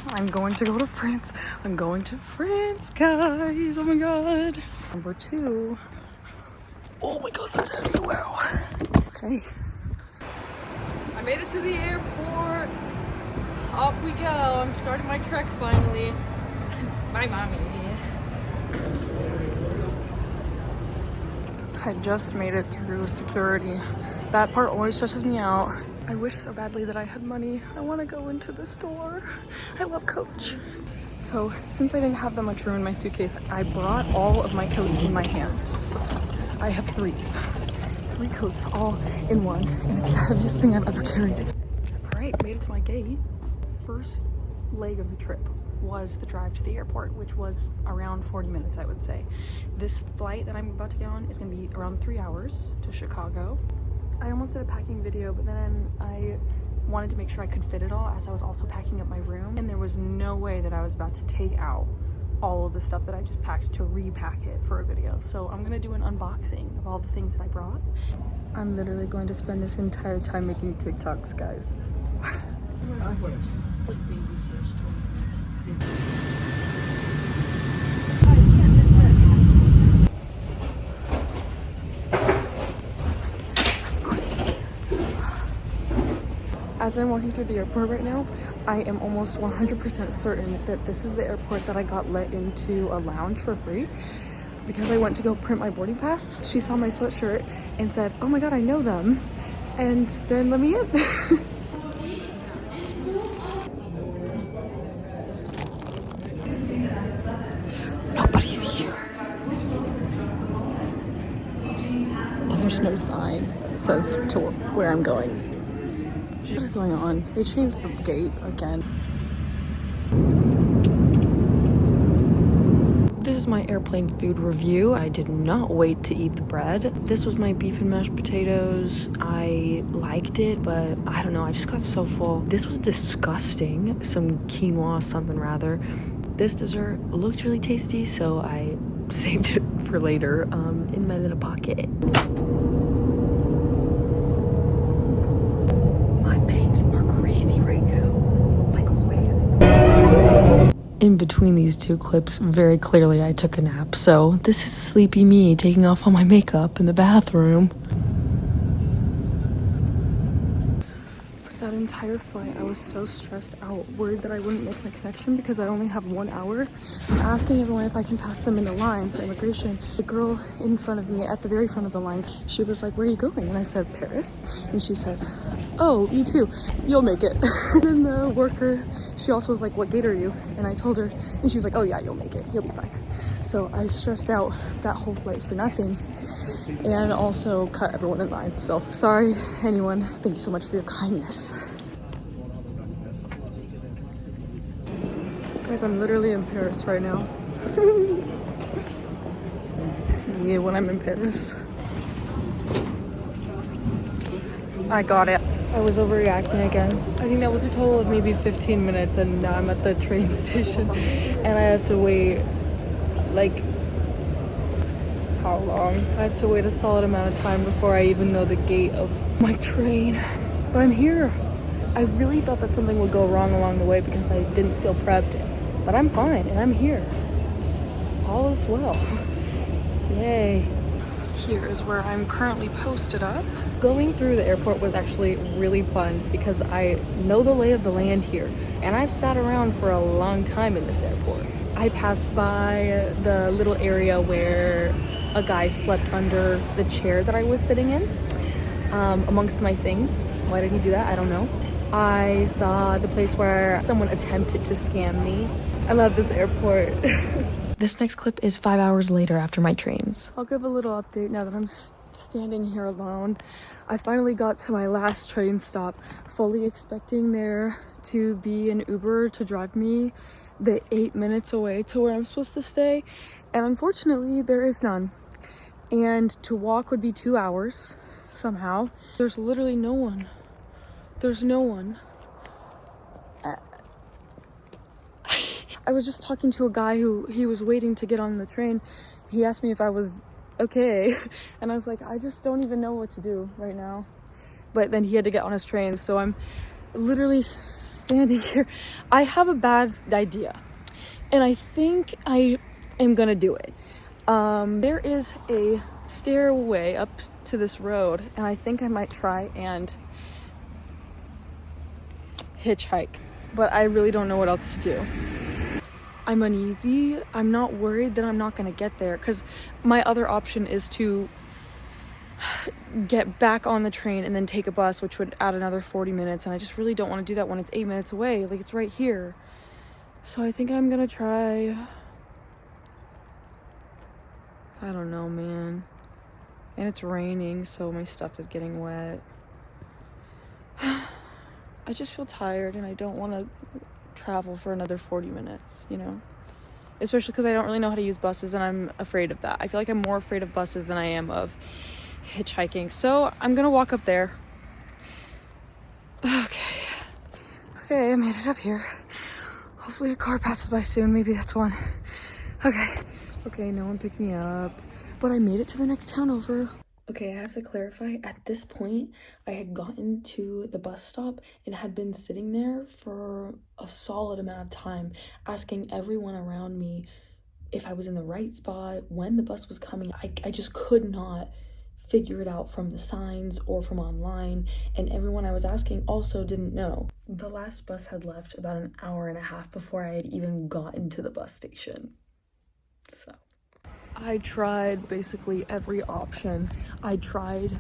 I'm going to go to France. I'm going to France, guys. Oh my god. Number 2. Oh my god, that's heavy. Wow. Okay. I made it to the airport. Off we go. I'm starting my trek finally. Bye, mommy. I just made it through security. That part always stresses me out. I wish so badly that I had money. I want to go into the store. I love Coach. So since I didn't have that much room in my suitcase, I brought all of my coats in my hand. I have 3 coats all in one, and it's the heaviest thing I've ever carried. All right, made it to my gate. First leg of the trip was the drive to the airport, which was around 40 minutes, I would say. This flight that I'm about to get on is gonna be around 3 hours to Chicago. I almost did a packing video, but then I wanted to make sure I could fit it all as I was also packing up my room, and there was no way that I was about to take out all of the stuff that I just packed to repack it for a video. So I'm gonna do an unboxing of all the things that I brought. I'm literally going to spend this entire time making TikToks, guys. It's like baby's first one. That's crazy. As I'm walking through the airport right now, I am almost 100% certain that this is the airport that I got let into a lounge for free because I went to go print my boarding pass. She saw my sweatshirt and said, "Oh my god, I know them," and then let me in. Nobody's here. And there's no sign that says to where I'm going. What is going on? They changed the gate again. This is my airplane food review. I did not wait to eat the bread. This was my beef and mashed potatoes. I liked it, but I don't know, I just got so full. This was disgusting. Some quinoa something rather. This dessert looked really tasty, so I saved it for later in my little pocket. My bangs are crazy right now, like always. In between these 2 clips, very clearly I took a nap, so this is sleepy me taking off all my makeup in the bathroom. That entire flight, I was so stressed out, worried that I wouldn't make my connection because I only have 1 hour. I'm asking everyone if I can pass them in the line for immigration. The girl in front of me, at the very front of the line, she was like, "Where are you going?" And I said, "Paris." And she said, "Oh, me too. You'll make it." And then the worker, she also was like, "What gate are you?" And I told her, and she's like, "Oh yeah, you'll make it. You'll be fine." So I stressed out that whole flight for nothing. And also cut everyone in line. So sorry, anyone. Thank you so much for your kindness. Guys, I'm literally in Paris right now. Yeah, when I'm in Paris. I got it. I was overreacting again. I think that was a total of maybe 15 minutes, and now I'm at the train station and I have to wait like how long? I have to wait a solid amount of time before I even know the gate of my train. But I'm here. I really thought that something would go wrong along the way because I didn't feel prepped. But I'm fine and I'm here. All is well. Yay. Here is where I'm currently posted up. Going through the airport was actually really fun because I know the lay of the land here. And I've sat around for a long time in this airport. I passed by the little area where a guy slept under the chair that I was sitting in, amongst my things. Why did he do that? I don't know. I saw the place where someone attempted to scam me. I love this airport. This next clip is 5 hours later after my trains. I'll give a little update now that I'm standing here alone. I finally got to my last train stop, fully expecting there to be an Uber to drive me the 8 minutes away to where I'm supposed to stay. And unfortunately, there is none. And to walk would be 2 hours somehow. There's literally no one. There's no one. I was just talking to a guy who he was waiting to get on the train. He asked me if I was okay. And I was like, I just don't even know what to do right now. But then he had to get on his train. So I'm literally standing here. I have a bad idea, and I think I am gonna do it. There is a stairway up to this road, and I think I might try and hitchhike, but I really don't know what else to do. I'm uneasy. I'm not worried that I'm not gonna get there, because my other option is to get back on the train and then take a bus, which would add another 40 minutes, and I just really don't want to do that when it's 8 minutes away. Like, it's right here. So I think I'm gonna try. I don't know, man. And it's raining, so my stuff is getting wet. I just feel tired, and I don't want to travel for another 40 minutes, you know? Especially because I don't really know how to use buses, and I'm afraid of that. I feel like I'm more afraid of buses than I am of hitchhiking. So I'm gonna walk up there. Okay, I made it up here. Hopefully a car passes by soon. Maybe that's one. Okay, no one picked me up, but I made it to the next town over. Okay, I have to clarify, at this point, I had gotten to the bus stop and had been sitting there for a solid amount of time, asking everyone around me if I was in the right spot, when the bus was coming. I just could not figure it out from the signs or from online, and everyone I was asking also didn't know. The last bus had left about an hour and a half before I had even gotten to the bus station. So I tried basically every option. I tried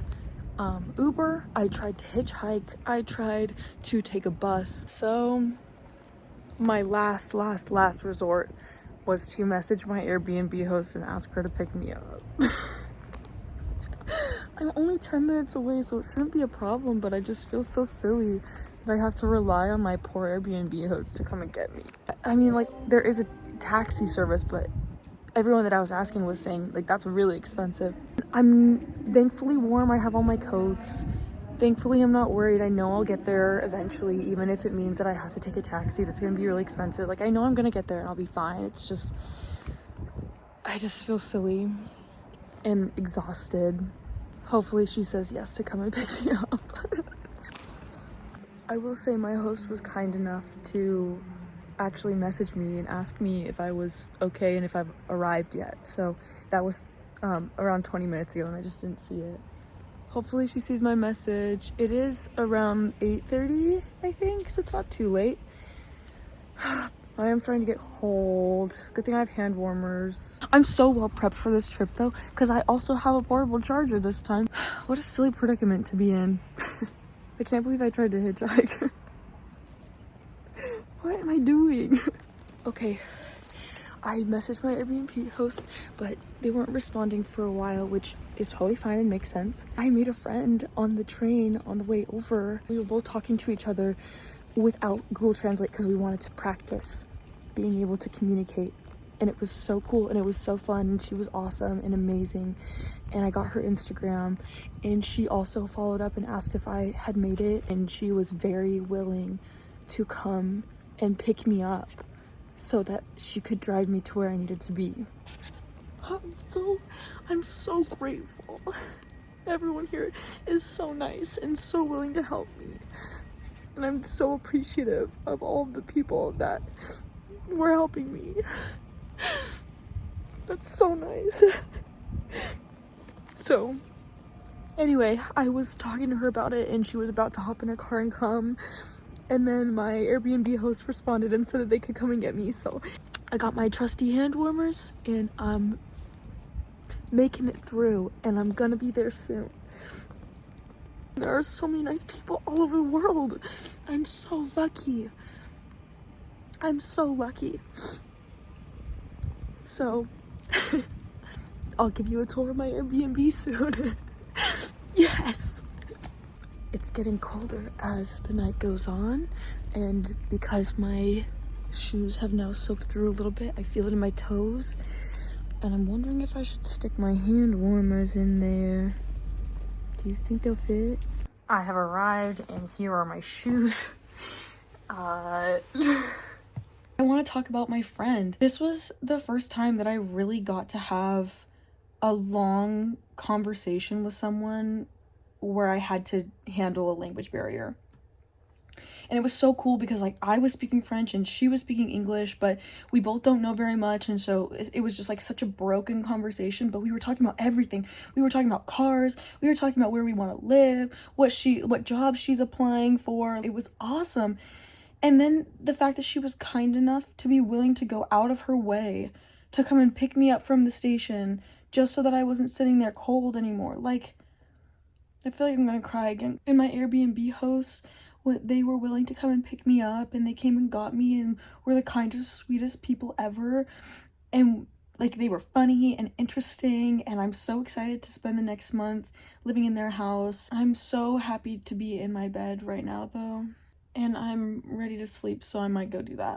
Uber, I tried to hitchhike, I tried to take a bus. So my last resort was to message my Airbnb host and ask her to pick me up. I'm only 10 minutes away, so it shouldn't be a problem, but I just feel so silly that I have to rely on my poor Airbnb host to come and get me. I mean, like, there is a taxi service, but everyone that I was asking was saying, like, that's really expensive. I'm thankfully warm. I have all my coats. Thankfully, I'm not worried. I know I'll get there eventually, even if it means that I have to take a taxi that's gonna be really expensive. Like, I know I'm gonna get there and I'll be fine. It's just, I just feel silly and exhausted. Hopefully she says yes to come and pick me up. I will say my host was kind enough to actually message me and ask me if I was okay and if I've arrived yet. So that was around 20 minutes ago and I just didn't see it. Hopefully she sees my message. It is around 8:30, I think, so it's not too late. I am starting to get cold. Good thing I have hand warmers. I'm so well prepped for this trip though, because I also have a portable charger this time. What a silly predicament to be in. I can't believe I tried to hitchhike. What am I doing? Okay, I messaged my Airbnb host, but they weren't responding for a while, which is totally fine and makes sense. I made a friend on the train on the way over. We were both talking to each other without Google Translate because we wanted to practice being able to communicate, and it was so cool and it was so fun, and she was awesome and amazing. And I got her Instagram, and she also followed up and asked if I had made it, and she was very willing to come and pick me up so that she could drive me to where I needed to be. I'm so grateful. Everyone here is so nice and so willing to help me. And I'm so appreciative of all of the people that were helping me. That's so nice. So, anyway, I was talking to her about it and she was about to hop in her car and come. And then my Airbnb host responded and said that they could come and get me. So I got my trusty hand warmers and I'm making it through, and I'm gonna be there soon. There are so many nice people all over the world. I'm so lucky. I'm so lucky. So, I'll give you a tour of my Airbnb soon. Yes! It's getting colder as the night goes on, and because my shoes have now soaked through a little bit, I feel it in my toes, and I'm wondering if I should stick my hand warmers in there. Do you think they'll fit? I have arrived, and here are my shoes. I want to talk about my friend. This was the first time that I really got to have a long conversation with someone where I had to handle a language barrier. And it was so cool because like I was speaking French and she was speaking English, but we both don't know very much, and so it was just like such a broken conversation, but we were talking about everything. We were talking about cars, we were talking about where we want to live, what job she's applying for. It was awesome. And then the fact that she was kind enough to be willing to go out of her way to come and pick me up from the station just so that I wasn't sitting there cold anymore. Like, I feel like I'm gonna cry again. And my Airbnb hosts, they were willing to come and pick me up, and they came and got me and were the kindest, sweetest people ever. And like, they were funny and interesting, and I'm so excited to spend the next month living in their house. I'm so happy to be in my bed right now though. And I'm ready to sleep, so I might go do that.